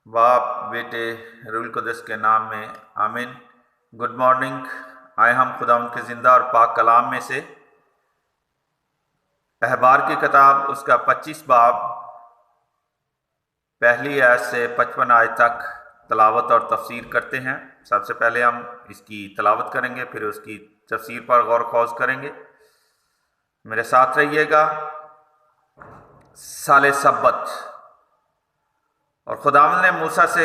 बाप बेटे रूल कुदस के नाम में आमीन। Good morning. आए हम खुदावंद के ज़िंदा और पाक कलाम में से अहबार की किताब उसका 25 बाब पहली आयत से 55 आयत तक तलावत और तफसीर करते हैं। सबसे पहले हम इसकी तलावत करेंगे, फिर उसकी तफसीर पर गौर खौज करेंगे। मेरे साथ रहिएगा। साले सब्बत। और खुदावंद ने मूसा से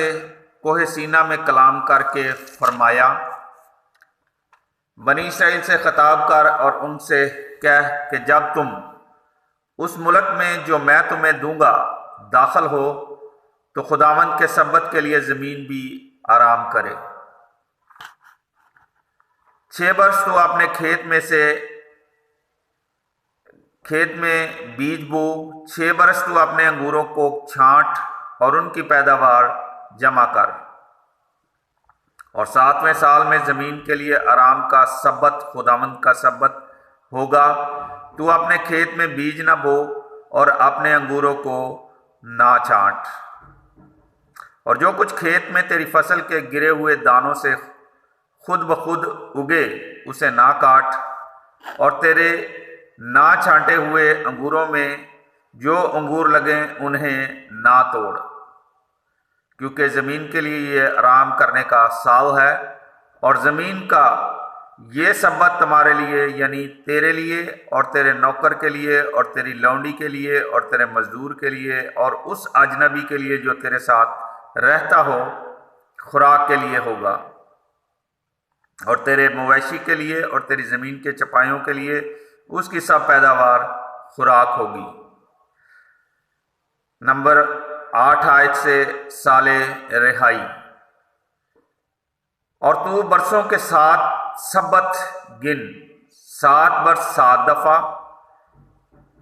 कोहे सीना में कलाम करके फरमाया, बनी इसराइल से खिताब कर और उनसे कह कि जब तुम उस मुल्क में जो मैं तुम्हें दूंगा दाखिल हो तो खुदावंद के सब्बत के लिए ज़मीन भी आराम करे। 6 वर्ष तो अपने खेत में बीज बो, 6 बरस तू अपने अंगूरों को छांट और उनकी पैदावार जमा कर। और 7वें साल में ज़मीन के लिए आराम का सब्बत खुदावंद का सब्बत होगा। तू अपने खेत में बीज न बो और अपने अंगूरों को ना छांट। और जो कुछ खेत में तेरी फसल के गिरे हुए दानों से खुद ब खुद उगे उसे ना काट। और तेरे ना छांटे हुए अंगूरों में जो अंगूर लगे उन्हें ना तोड़, क्योंकि ज़मीन के लिए ये आराम करने का साल है। और ज़मीन का ये सब्बत तुम्हारे लिए यानी तेरे लिए और तेरे नौकर के लिए और तेरी लौंडी के लिए और तेरे मजदूर के लिए और उस अजनबी के लिए जो तेरे साथ रहता हो खुराक के लिए होगा। और तेरे मवेशी के लिए और तेरी ज़मीन के चपाइयों के लिए उसकी सब पैदावार खुराक होगी। नंबर 8 आयत से साले रिहाई। और तू बरसों के 7 सब्बत गिन, 7 वर्ष 7 दफा,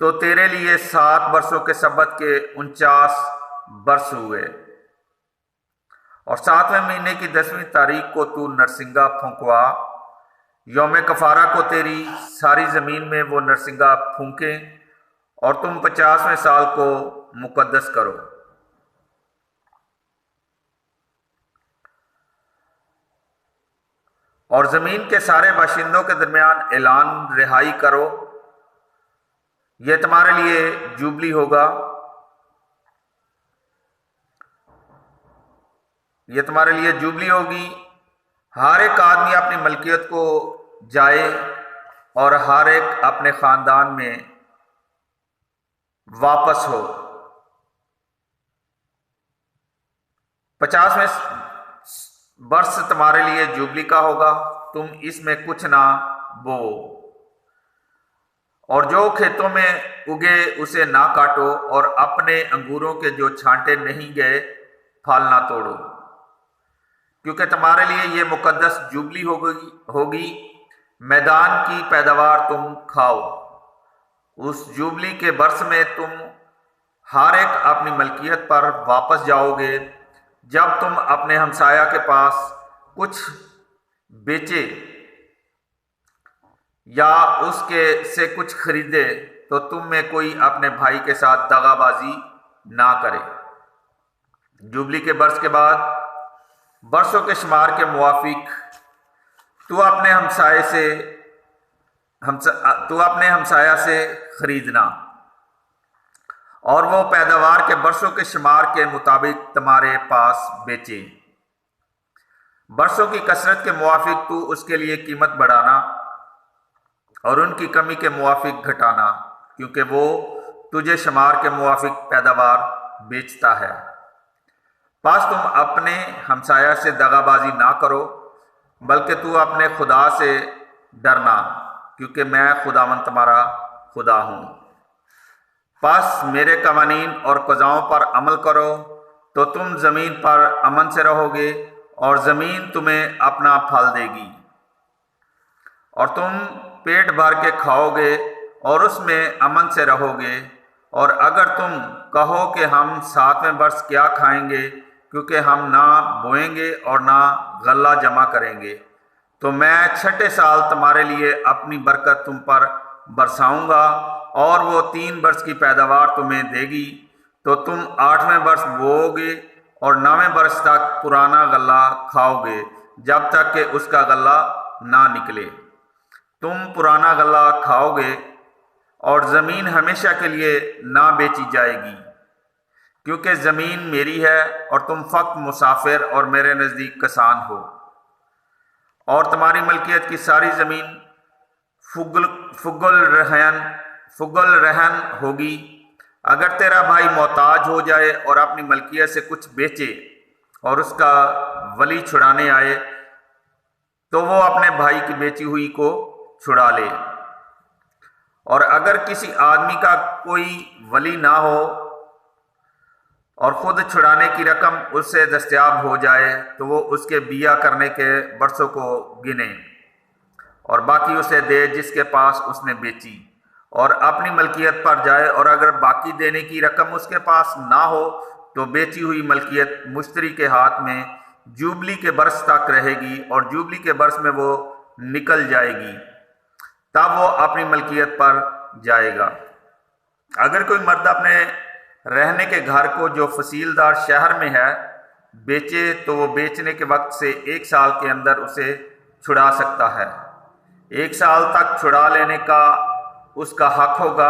तो तेरे लिए 7 वर्षों के सब्बत के 49 वर्ष हुए। और 7वें महीने की 10वीं तारीख को तू नरसिंगा फूंकवा। यौम कफारा को तेरी सारी ज़मीन में वो नरसिंगा फूंके। और तुम 50वें साल को मुकद्दस करो। और ज़मीन के सारे बाशिंदों के दरमियान ऐलान रिहाई करो। यह तुम्हारे लिए जुबली होगा। यह तुम्हारे लिए जुबली होगी। हर एक आदमी अपनी मलकियत को जाए और हर एक अपने ख़ानदान में वापस हो। 50वें वर्ष तुम्हारे लिए जुबली का होगा। तुम इसमें कुछ ना बो और जो खेतों में उगे उसे ना काटो और अपने अंगूरों के जो छांटे नहीं गए फल ना तोड़ो, क्योंकि तुम्हारे लिए ये मुकद्दस जुबली होगी। मैदान की पैदावार तुम खाओ। उस जुबली के वर्ष में तुम हर एक अपनी मलकियत पर वापस जाओगे। जब तुम अपने हमसाया के पास कुछ बेचे या उसके से कुछ खरीदे तो तुम में कोई अपने भाई के साथ दगाबाजी ना करे। जुबली के वर्ष के बाद वर्षों के शुमार के मुवाफिक तू अपने हमसाया से खरीदना और वो पैदावार के वर्षों के शुमार के मुताबिक तुम्हारे पास बेचे। वर्षों की कसरत के मुवाफिक तू उसके लिए कीमत बढ़ाना और उनकी कमी के मुवाफिक घटाना, क्योंकि वो तुझे शुमार के मुवाफिक पैदावार बेचता है। बस तुम अपने हमसाया से दगाबाजी ना करो, बल्कि तू अपने खुदा से डरना, क्योंकि मैं खुदावंद तुम्हारा खुदा हूँ। बस मेरे कवानीन और क़ज़ाओं पर अमल करो तो तुम ज़मीन पर अमन से रहोगे और ज़मीन तुम्हें अपना फल देगी। और तुम पेट भर के खाओगे और उसमें अमन से रहोगे। और अगर तुम कहो कि हम 7वें वर्ष क्या खाएंगे, क्योंकि हम ना बोएंगे और ना गल्ला जमा करेंगे, तो मैं 6ठे साल तुम्हारे लिए अपनी बरकत तुम पर बरसाऊंगा और वो 3 वर्ष की पैदावार तुम्हें देगी। तो तुम 8वें वर्ष बोओगे اور 9वें बरस तक पुराना गल्ला खाओगे जब तक कि उसका गल्ला ना निकले। तुम पुराना गल्ला खाओगे और ज़मीन हमेशा के लिए ना बेची जाएगी, क्योंकि ज़मीन मेरी है और तुम फ़क्त मुसाफिर और मेरे नज़दीक किसान हो। और तुम्हारी मलकियत की सारी ज़मीन फुगल रहन होगी। अगर तेरा भाई मोहताज हो जाए और अपनी मलकियत से कुछ बेचे और उसका वली छुड़ाने आए, तो वो अपने भाई की बेची हुई को छुड़ा ले। और अगर किसी आदमी का कोई वली ना हो और ख़ुद छुड़ाने की रकम उससे दस्तयाब हो जाए, तो वो उसके बिया करने के बरसों को गिने और बाकी उसे दे जिसके पास उसने बेची, और अपनी मलकियत पर जाए। और अगर बाकी देने की रकम उसके पास ना हो, तो बेची हुई मलकियत मुश्तरी के हाथ में जुबली के बरस तक रहेगी, और जुबली के बरस में वो निकल जाएगी, तब वो अपनी मलकियत पर जाएगा। अगर कोई मर्द अपने रहने के घर को जो फसीलदार शहर में है बेचे, तो वो बेचने के वक्त से 1 साल के अंदर उसे छुड़ा सकता है। 1 साल तक छुड़ा लेने का उसका हक होगा,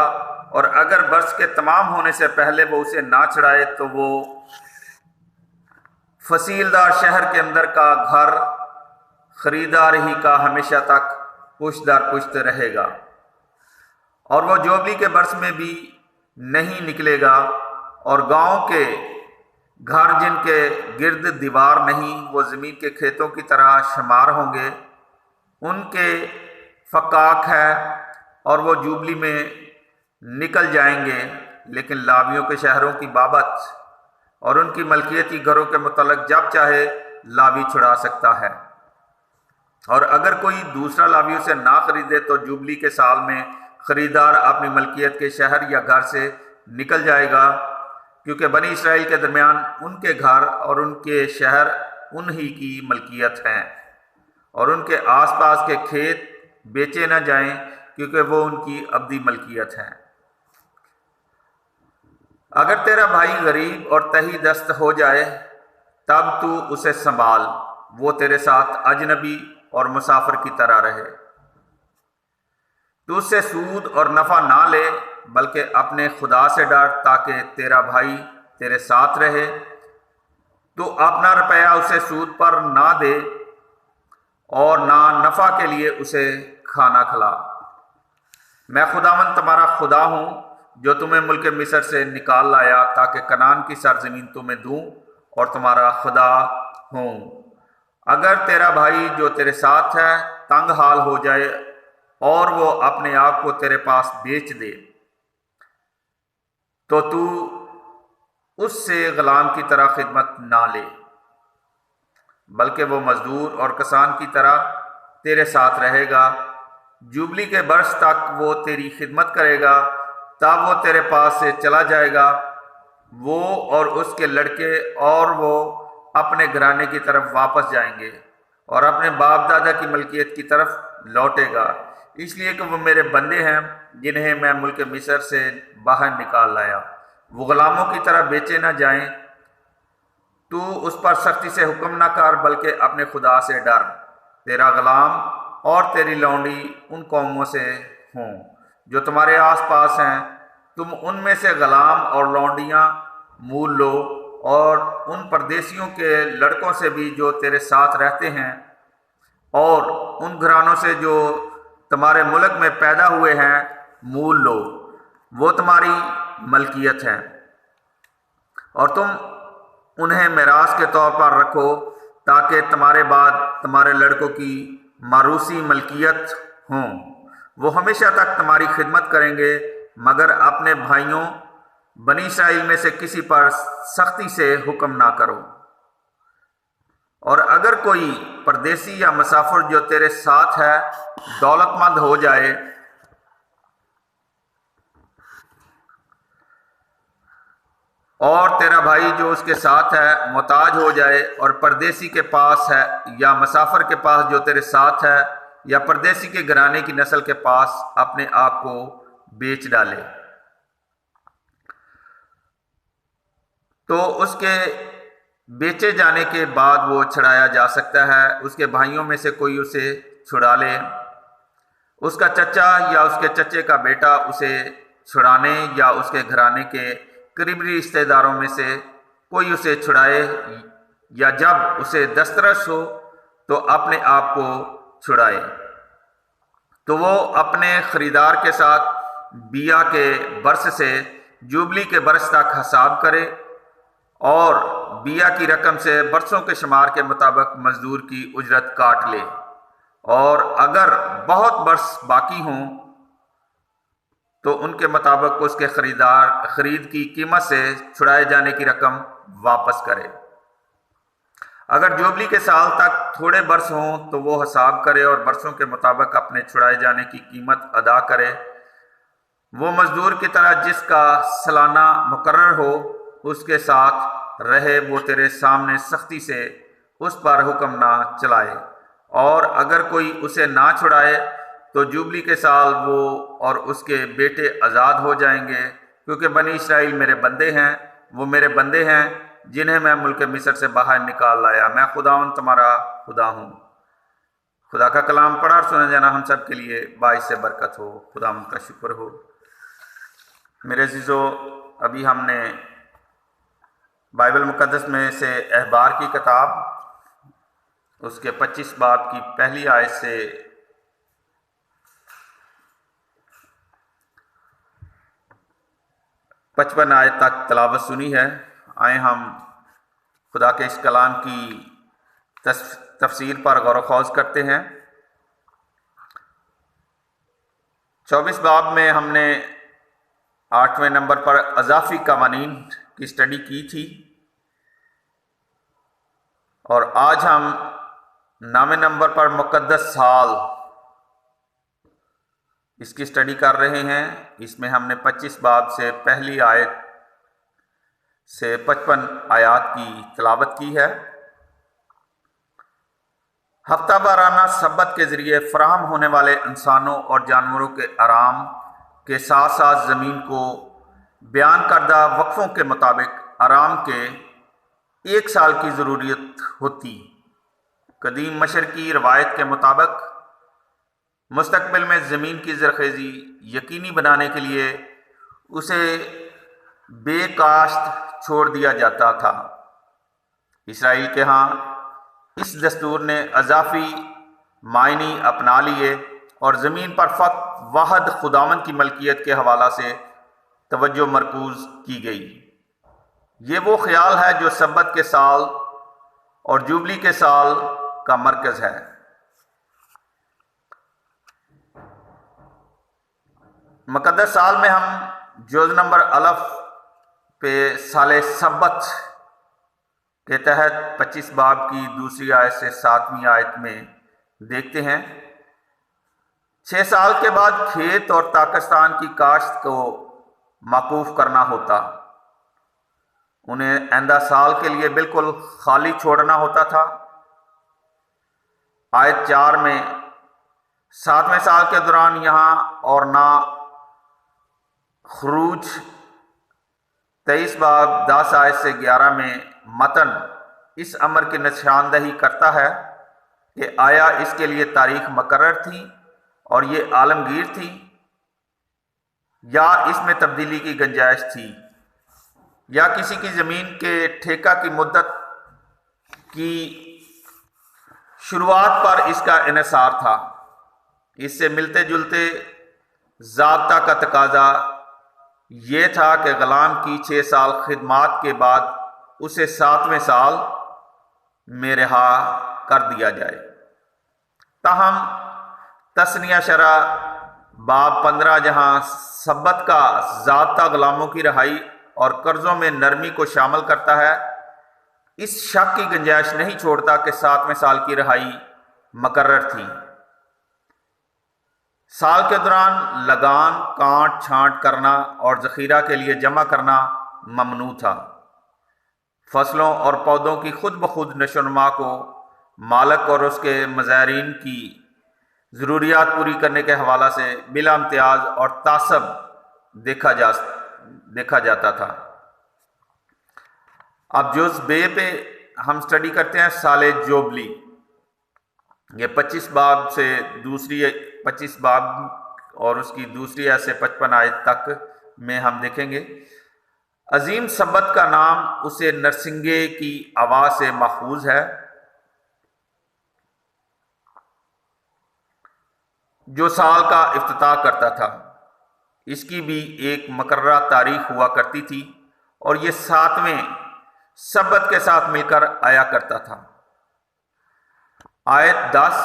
और अगर बरस के तमाम होने से पहले वो उसे ना छुड़ाए, तो वो फसीलदार शहर के अंदर का घर खरीदार ही का हमेशा तक पुश्त दर पुश्त रहेगा, और वो जुबली के बरस में भी नहीं निकलेगा। और गांव के घर जिनके गिर्द दीवार नहीं, वो ज़मीन के खेतों की तरह शुमार होंगे, उनके फ़काक है और वो जुबली में निकल जाएंगे। लेकिन लावियों के शहरों की बाबत और उनकी मलकियती घरों के मुतल्लिक़ जब चाहे लावी छुड़ा सकता है। और अगर कोई दूसरा लावी उसे ना खरीदे, तो जुबली के साल में ख़रीदार अपनी मलकियत के शहर या घर से निकल जाएगा, क्योंकि बनी इसराइल के दरमियान उनके घर और उनके शहर उन्हीं की मलकियत हैं, और उनके आसपास के खेत बेचे न जाएं, क्योंकि वो उनकी अब्दी मलकियत हैं। अगर तेरा भाई गरीब और तही दस्त हो जाए, तब तू उसे संभाल, वो तेरे साथ अजनबी और मुसाफिर की तरह रहे। तू उससे सूद और नफ़ा ना ले, बल्कि अपने खुदा से डर, ताकि तेरा भाई तेरे साथ रहे। तू अपना रुपया उसे सूद पर ना दे और ना नफ़ा के लिए उसे खाना खिला। मैं खुदावंद तुम्हारा खुदा हूँ, जो तुम्हें मुल्क मिस्र से निकाल लाया, ताकि कनान की सरजमीन तुम्हें दूँ और तुम्हारा खुदा हूँ। अगर तेरा भाई जो तेरे साथ है तंग हाल हो जाए और वो अपने आप को तेरे पास बेच दे, तो तू उससे गुलाम की तरह खिदमत ना ले, बल्कि वो मजदूर और किसान की तरह तेरे साथ रहेगा। जुबली के बरस तक वो तेरी खिदमत करेगा, तब वो तेरे पास से चला जाएगा, वो और उसके लड़के, और वो अपने घराने की तरफ वापस जाएंगे और अपने बाप दादा की मलकियत की तरफ लौटेगा, इसलिए कि वो मेरे बंदे हैं जिन्हें मैं मुल्क मिस्र से बाहर निकाल लाया। वो गुलामों की तरह बेचे न जाएं। तू उस पर सख्ती से हुक्म न कर, बल्कि अपने खुदा से डर। तेरा गुलाम और तेरी लौंडी उन कौमों से हों जो तुम्हारे आसपास हैं। तुम उनमें से गुलाम और लौंडियाँ मूल लो, और उन परदेशियों के लड़कों से भी जो तेरे साथ रहते हैं, और उन घरानों से जो तुम्हारे मुल्क में पैदा हुए हैं मूल लो। वो तुम्हारी मलकियत हैं, और तुम उन्हें मिरास के तौर पर रखो, ताकि तुम्हारे बाद तुम्हारे लड़कों की मारूसी मलकियत हों। वो हमेशा तक तुम्हारी खिदमत करेंगे, मगर अपने भाइयों बनी इसराइल में से किसी पर सख्ती से हुक्म ना करो। और अगर कोई परदेसी या मुसाफिर जो तेरे साथ है दौलतमंद हो जाए और तेरा भाई जो उसके साथ है मोहताज हो जाए, और परदेसी के पास है या मुसाफिर के पास जो तेरे साथ है, या परदेसी के घराने की नस्ल के पास अपने आप को बेच डाले, तो उसके بیچے جانے کے بعد وہ چھڑایا جا سکتا ہے۔ اس کے بھائیوں میں سے کوئی اسے چھڑا لے، اس کا چچا یا اس کے چچے کا بیٹا اسے چھڑانے یا اس کے گھرانے کے قریبی رشتہ داروں میں سے کوئی اسے چھڑائے، یا جب اسے دسترس ہو تو اپنے آپ کو چھڑائے، تو وہ اپنے خریدار کے ساتھ بیا کے برس سے جوبلی کے برس تک حساب کرے اور بیا کی رقم سے برسوں کے شمار کے مطابق مزدور کی اجرت کاٹ لے، اور اگر بہت برس باقی ہوں تو ان کے مطابق اس کے خرید کی قیمت سے چھڑائے جانے کی رقم واپس کرے۔ اگر جوبلی کے سال تک تھوڑے برس ہوں تو وہ حساب کرے اور برسوں کے مطابق اپنے چھڑائے جانے کی قیمت ادا کرے۔ وہ مزدور کی طرح جس کا سالانہ مقرر ہو اس کے ساتھ رہے، وہ تیرے سامنے سختی سے اس پر حکم نہ چلائے، اور اگر کوئی اسے نہ چھڑائے تو جوبلی کے سال وہ اور اس کے بیٹے آزاد ہو جائیں گے، کیونکہ بنی اسرائیل میرے بندے ہیں، وہ میرے بندے ہیں جنہیں میں ملک مصر سے باہر نکال لایا۔ میں خداوند تمہارا خدا ہوں۔ خدا کا کلام پڑھا اور سنا جانا ہم سب کے لیے باعث برکت ہو۔ خداوند کا شکر ہو۔ میرے عزیزو، ابھی ہم نے بائبل مقدس میں سے احبار کی کتاب اس کے 25 باب کی پہلی آیت سے 55 آیت تک تلاوت سنی ہے۔ آئیں ہم خدا کے اس کلام کی تفسیر پر غور و خوض کرتے ہیں۔ 24 باب میں ہم نے 8ویں نمبر پر اضافی قوانین کی سٹڈی کی تھی، اور آج ہم 9ویں نمبر پر مقدس سال اس کی سٹڈی کر رہے ہیں۔ اس میں ہم نے 25 باب سے پہلی آیت سے 55 آیات کی تلاوت کی ہے۔ ہفتہ وارانہ سبت کے ذریعے فراہم ہونے والے انسانوں اور جانوروں کے آرام کے ساتھ ساتھ زمین کو بیان کردہ وقفوں کے مطابق آرام کے 1 سال کی ضروریت ہوتی۔ قدیم مشرقی روایت کے مطابق مستقبل میں زمین کی زرخیزی یقینی بنانے کے لیے اسے بے کاشت چھوڑ دیا جاتا تھا۔ اسرائیل کے ہاں اس دستور نے اضافی معنی اپنا لیے اور زمین پر فقط واحد خداوند کی ملکیت کے حوالہ سے توجہ مرکوز کی گئی۔ یہ وہ خیال ہے جو سبت کے سال اور جوبلی کے سال کا مرکز ہے۔ مقدس سال میں ہم جز نمبر الف پہ سال سبت کے تحت 25 باب کی دوسری آیت سے 7ویں آیت میں دیکھتے ہیں۔ 6 سال کے بعد کھیت اور تاکستان کی کاشت کو موقوف کرنا ہوتا، انہیں آئندہ سال کے لیے بالکل خالی چھوڑنا ہوتا تھا۔ آیت 4 میں 7ویں سال کے دوران یہاں اور نہ خروج 23 باب 10 آیت سے 11 میں متن اس امر کی نشاندہی کرتا ہے کہ آیا اس کے لیے تاریخ مقرر تھی اور یہ عالمگیر تھی، یا اس میں تبدیلی کی گنجائش تھی، یا کسی کی زمین کے ٹھیکہ کی مدت کی شروعات پر اس کا انحصار تھا۔ اس سے ملتے جلتے ضابطہ کا تقاضا یہ تھا کہ غلام کی 6 سال خدمات کے بعد اسے 7ویں سال میں رہا کر دیا جائے۔ تاہم تثنیہ شرح باب 15 جہاں سبت کا ضابطہ غلاموں کی رہائی اور قرضوں میں نرمی کو شامل کرتا ہے، اس شک کی گنجائش نہیں چھوڑتا کہ 7ویں سال کی رہائی مقرر تھی۔ سال کے دوران لگان، کاٹ چھانٹ کرنا اور ذخیرہ کے لیے جمع کرنا ممنوع تھا۔ فصلوں اور پودوں کی خود بخود نشو و نما کو مالک اور اس کے مزارعین کی ضروریات پوری کرنے کے حوالہ سے بلا امتیاز اور تعصب دیکھا جاتا تھا۔ اب جز بے پہ हम स्टडी करते हैं साल जोबली। ये 25 बाब से दूसरी 25 बाब और उसकी दूसरी आयत से 55 आयत तक में हम देखेंगे। अजीम सबत का नाम उसे नरसिंगे की आवाज से माखूज है, जो साल का इफ्तिताह करता था। इसकी भी एक मुकर्ररा तारीख हुआ करती थी और ये 7वें सबत के साथ मिलकर आया करता था। आयत 10,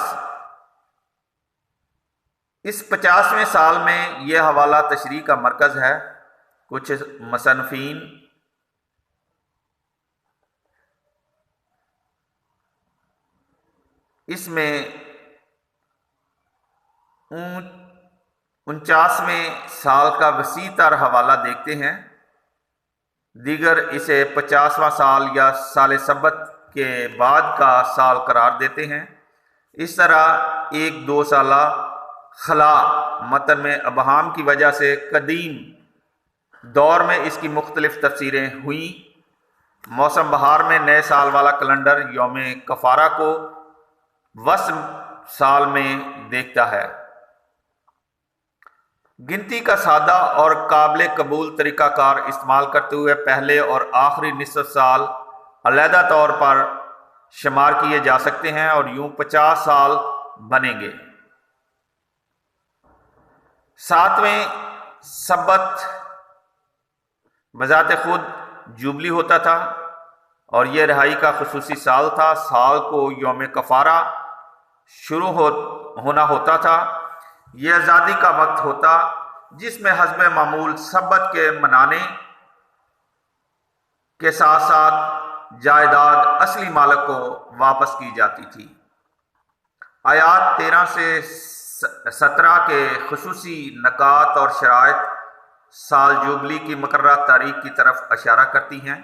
इस 50वें साल में यह हवाला तशरीह का मरकज़ है। कुछ मुसन्निफ़ीन इसमें 49वें साल का वसी तर हवाला देखते हैं, दीगर इसे 50वां साल या साल सबत के बाद का साल करार देते हैं। इस तरह एक 2 साला खला मतन में अबहाम की वजह से कदीम दौर में इसकी मुख्तलिफ तफसीरें हुई। मौसम बहार में नए साल वाला कैलेंडर यौम कफारा को वस्म साल में देखता है। गिनती का सादा और काबिल कबूल तरीक़ाकार इस्तेमाल करते हुए पहले और आखिरी निसफ साल अलहदा तौर पर शुमार किए जा सकते हैं और यूं 50 साल बनेंगे। 7वें सबत बजाते खुद जुबली होता था और यह रिहाई का खुसूसी साल था। साल को यौम कफारा शुरू होना होता था। यह आज़ादी का वक्त होता जिसमें हस्ब मामूल सबत के मनाने के साथ साथ जायदाद असली मालिक को वापस की जाती थी। आयात 13 से 17 के खुसूसी नकात और शराइत साल जुबली की मुकर्ररा तारीख की तरफ इशारा करती हैं।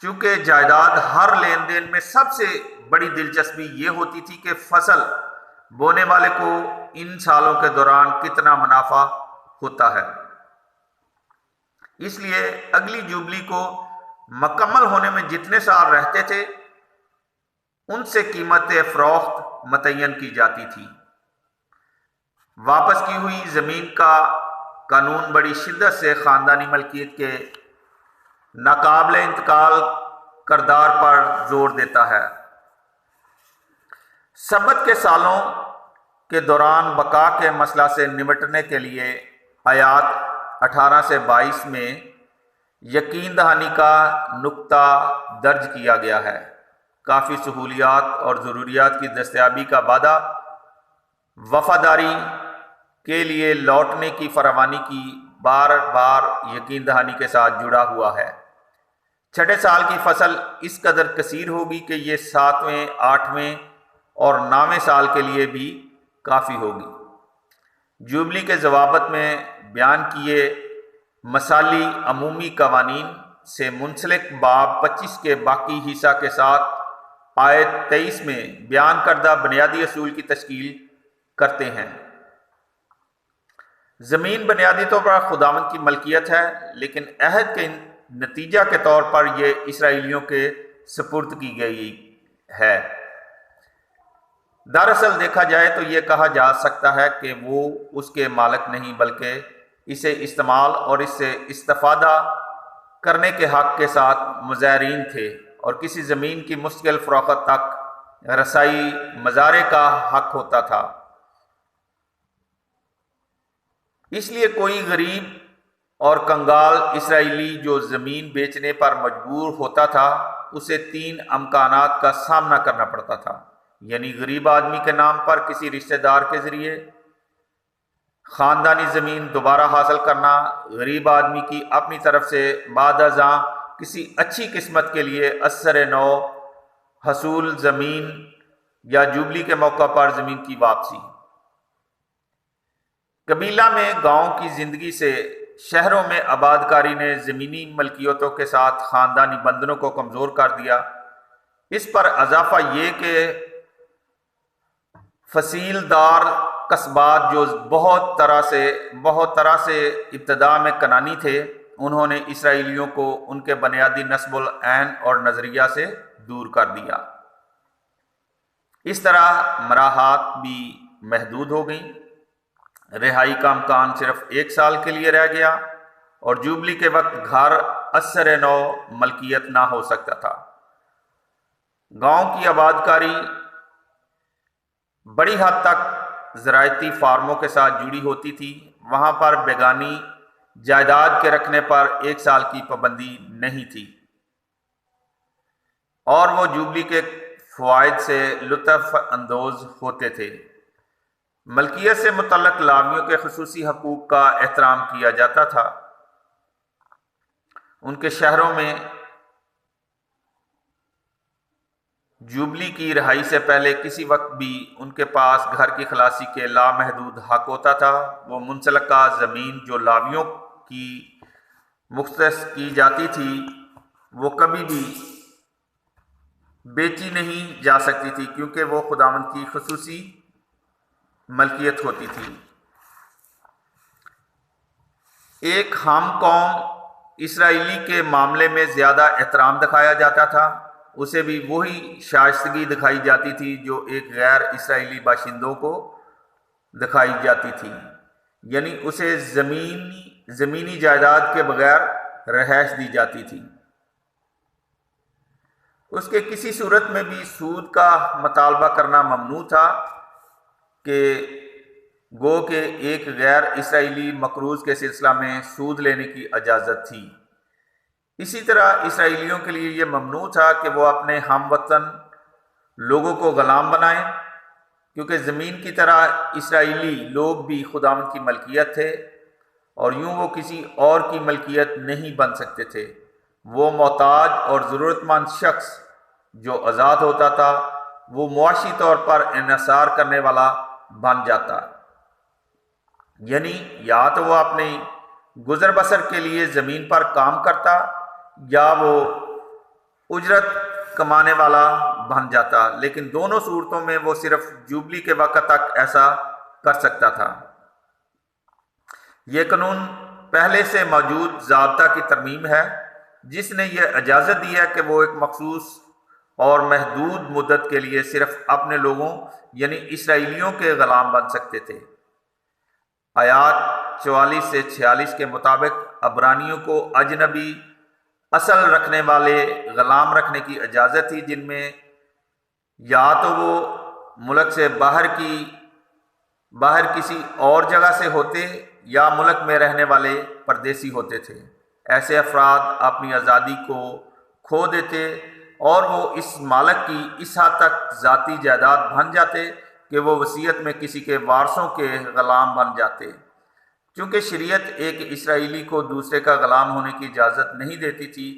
चूँकि जायदाद हर लेन देन में सबसे बड़ी दिलचस्पी ये होती थी कि फसल बोने वाले को इन सालों के दौरान कितना मुनाफा होता है, इसलिए अगली जुबली को मुकम्मल होने में जितने साल रहते थे उनसे कीमत फरोख्त मुतय्यन की जाती थी। वापस की हुई जमीन का कानून बड़ी शिद्दत से खानदानी मलकियत के नाकाबिल इंतकाल करदार पर जोर देता है। सबत के सालों के दौरान बका के मसला से निपटने के लिए आयात 18 से 22 में यकीन दहानी का नुक्ता दर्ज किया गया है। काफ़ी सहूलियात और ज़रूरियात की दस्तयाबी का वादा वफादारी के लिए लौटने की फरावानी की बार बार यकीन दहानी के साथ जुड़ा हुआ है। छठे साल की फसल इस कदर कसीर होगी कि ये 7वें, 8वें और 9वें साल के लिए भी काफ़ी होगी। जुबली के जवाबत में बयान किए मसाली अमूमी कवानीन से मुंसलिक बाब 25 के बाकी हिस्सा के साथ आयत 23 में बयान करदा बुनियादी असूल की तश्कील करते हैं। ज़मीन बुनियादी तौर पर खुदावंद की मलकियत है, लेकिन अहद के नतीजा के तौर पर यह इसराइलियों के सुपुर्द की गई है। दरअसल देखा जाए तो यह कहा जा सकता है कि वो उसके मालिक नहीं बल्कि इसे इस्तेमाल और इससे इस्तिफादा करने के हक के साथ मुज़ारिन थे और किसी ज़मीन की मुस्तकिल फ़रोख्त तक रसाई मज़ारे का हक होता था। इसलिए कोई गरीब और कंगाल इसराइली जो ज़मीन बेचने पर मजबूर होता था उसे 3 अमकानात का सामना करना पड़ता था, यानी गरीब आदमी के नाम पर किसी रिश्तेदार के ज़रिए ख़ानदानी ज़मीन दोबारा हासिल करना, गरीब आदमी की अपनी तरफ से बादअज़ां किसी अच्छी किस्मत के लिए असर नौ हसूल ज़मीन या जुबली के मौका पर ज़मीन की वापसी। कबीला में गांव की ज़िंदगी से शहरों में आबादकारी ने ज़मीनी मलकियतों के साथ ख़ानदानी बंधनों को कमज़ोर कर दिया। इस पर अजाफा ये कि फसीलदार कस्बात जो बहुत तरह से इब्तदा में कनानी थे, उन्होंने इसराइलियों को उनके बुनियादी नस्बुल ऐन और नज़रिया से دور کر دیا۔ اس طرح مراحات بھی محدود ہو گئیں، رہائی کا امکان صرف 1 سال کے لیے رہ گیا، اور جوبلی کے وقت گھر اثر نو ملکیت نہ ہو سکتا تھا۔ گاؤں کی آباد کاری بڑی حد تک زراعتی فارموں کے ساتھ جڑی ہوتی تھی، وہاں پر بیگانی جائیداد کے رکھنے پر 1 سال کی پابندی نہیں تھی، اور وہ جوبلی کے فوائد سے لطف اندوز ہوتے تھے۔ ملکیت سے متعلق لاویوں کے خصوصی حقوق کا احترام کیا جاتا تھا۔ ان کے شہروں میں جوبلی کی رہائی سے پہلے کسی وقت بھی ان کے پاس گھر کی خلاصی کے لامحدود حق ہوتا تھا۔ وہ منسلکہ زمین جو لاویوں کی مختص کی جاتی تھی وہ کبھی بھی بیچی نہیں جا سکتی تھی، کیونکہ وہ خداوند کی خصوصی ملکیت ہوتی تھی۔ ایک ہم قوم اسرائیلی کے معاملے میں زیادہ احترام دکھایا جاتا تھا، اسے بھی وہی شائستگی دکھائی جاتی تھی جو ایک غیر اسرائیلی باشندوں کو دکھائی جاتی تھی، یعنی اسے زمینی جائیداد کے بغیر رہائش دی جاتی تھی۔ اس کے کسی صورت میں بھی سود کا مطالبہ کرنا ممنوع تھا، کہ گو کہ ایک غیر اسرائیلی مقروض کے سلسلہ میں سود لینے کی اجازت تھی۔ اسی طرح اسرائیلیوں کے لیے یہ ممنوع تھا کہ وہ اپنے ہم وطن لوگوں کو غلام بنائیں، کیونکہ زمین کی طرح اسرائیلی لوگ بھی خداوند کی ملکیت تھے، اور یوں وہ کسی اور کی ملکیت نہیں بن سکتے تھے۔ وہ محتاج اور ضرورت مند شخص جو آزاد ہوتا تھا وہ معاشی طور پر انحصار کرنے والا بن جاتا، یعنی یا تو وہ اپنی گزر بسر کے لیے زمین پر کام کرتا یا وہ اجرت کمانے والا بن جاتا، لیکن دونوں صورتوں میں وہ صرف جوبلی کے وقت تک ایسا کر سکتا تھا۔ یہ قانون پہلے سے موجود ضابطہ کی ترمیم ہے، جس نے یہ اجازت دی ہے کہ وہ ایک مخصوص اور محدود مدت کے لیے صرف اپنے لوگوں یعنی اسرائیلیوں کے غلام بن سکتے تھے۔ آیات 44 سے 46 کے مطابق عبرانیوں کو اجنبی اصل رکھنے والے غلام رکھنے کی اجازت تھی، جن میں یا تو وہ ملک سے باہر کسی اور جگہ سے ہوتے یا ملک میں رہنے والے پردیسی ہوتے تھے۔ ایسے افراد اپنی آزادی کو کھو دیتے اور وہ اس مالک کی اس حد تک ذاتی جائیداد بن جاتے کہ وہ وصیت میں کسی کے وارثوں کے غلام بن جاتے۔ چونکہ شریعت ایک اسرائیلی کو دوسرے کا غلام ہونے کی اجازت نہیں دیتی تھی،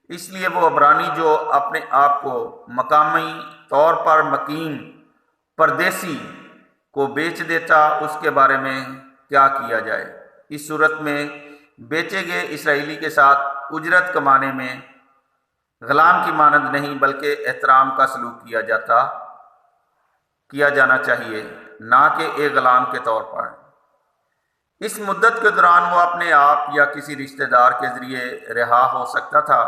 اس لیے وہ عبرانی جو اپنے آپ کو مقامی طور پر مقیم پردیسی کو بیچ دیتا، اس کے بارے میں کیا کیا جائے؟ اس صورت میں بیچے گئے اسرائیلی کے ساتھ اجرت کمانے میں غلام کی مانند نہیں بلکہ احترام کا سلوک کیا جانا چاہیے، نہ کہ ایک غلام کے طور پر۔ اس مدت کے دوران وہ اپنے آپ یا کسی رشتہ دار کے ذریعے رہا ہو سکتا تھا۔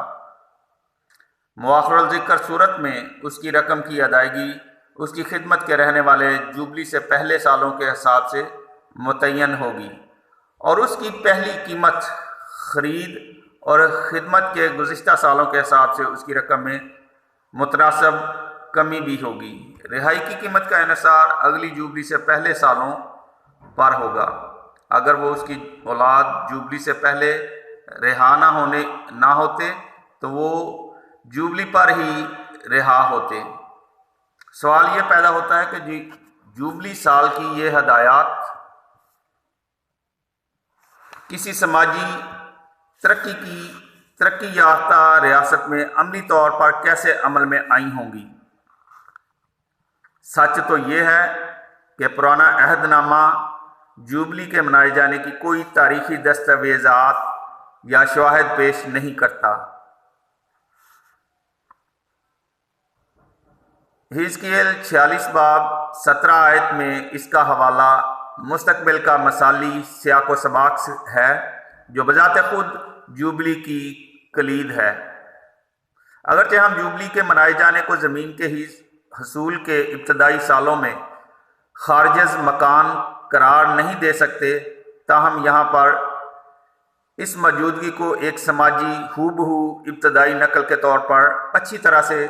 مؤخر الذکر صورت میں اس کی رقم کی ادائیگی اس کی خدمت کے رہنے والے جوبلی سے پہلے سالوں کے حساب سے متعین ہوگی، اور اس کی پہلی قیمت خرید اور خدمت کے گزشتہ سالوں کے حساب سے اس کی رقم میں متناسب کمی بھی ہوگی۔ رہائی کی قیمت کا انحصار اگلی جوبلی سے پہلے سالوں پر ہوگا۔ اگر وہ اس کی اولاد جوبلی سے پہلے رہا نہ ہوتے تو وہ جوبلی پر ہی رہا ہوتے۔ سوال یہ پیدا ہوتا ہے کہ جوبلی سال کی یہ ہدایات کسی سماجی ترقی یافتہ ریاست میں عملی طور پر کیسے عمل میں آئی ہوں گی؟ سچ تو یہ ہے کہ پرانا عہد نامہ جوبلی کے منائے جانے کی کوئی تاریخی دستاویزات یا شواہد پیش نہیں کرتا۔ حزقیل 46 باب 17 آیت میں اس کا حوالہ مستقبل کا مثالی سیاق و سباق ہے جو بذات خود جوبلی کی کلید ہے۔ اگرچہ ہم جوبلی کے منائے جانے کو زمین کے ہی حصول کے ابتدائی سالوں میں خارجز مکان قرار نہیں دے سکتے، تاہم یہاں پر اس موجودگی کو ایک سماجی ہو بہو ابتدائی نقل کے طور پر اچھی طرح سے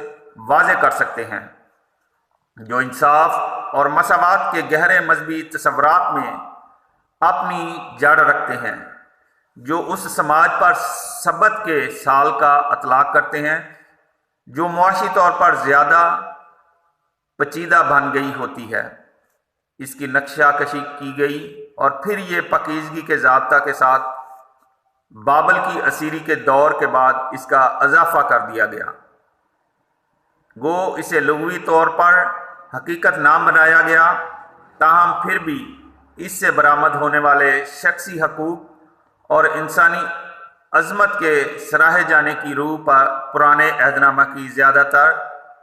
واضح کر سکتے ہیں، جو انصاف اور مساوات کے گہرے مذہبی تصورات میں اپنی جڑ رکھتے ہیں، جو اس سماج پر سبت کے سال کا اطلاق کرتے ہیں جو معاشی طور پر زیادہ پیچیدہ بن گئی ہوتی ہے، اس کی نقشہ کشی کی گئی اور پھر یہ پاکیزگی کے ضابطہ کے ساتھ بابل کی اسیری کے دور کے بعد اس کا اضافہ کر دیا گیا۔ گو اسے لغوی طور پر حقیقت نام بنایا گیا، تاہم پھر بھی اس سے برآمد ہونے والے شخصی حقوق اور انسانی عظمت کے سراہے جانے کی روح پر پرانے عہد نامہ کی زیادہ تر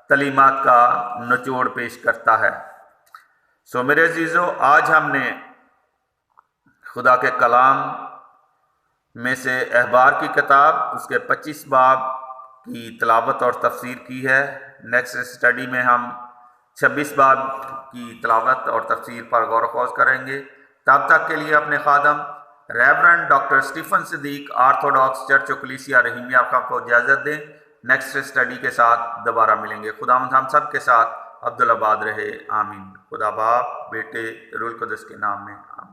تعلیمات کا نچوڑ پیش کرتا ہے۔ سو میرے عزیزو، آج ہم نے خدا کے کلام میں سے احبار کی کتاب اس کے 25 باب کی تلاوت اور تفسیر کی ہے۔ نیکسٹ اسٹڈی میں ہم 26 باب کی تلاوت اور تفسیر پر غور و خوض کریں گے۔ تب تک کے لیے اپنے خادم ریورنڈ ڈاکٹر اسٹیفن صدیق آرتھوڈاکس چرچ و کلیسیا رحیمیہ کو اجازت دیں۔ نیکسٹ اسٹڈی کے ساتھ دوبارہ ملیں گے۔ خداوند ہم سب کے ساتھ عبدالآباد رہے، آمین۔ خدا باپ، بیٹے، روح القدس کے نام میں آمین۔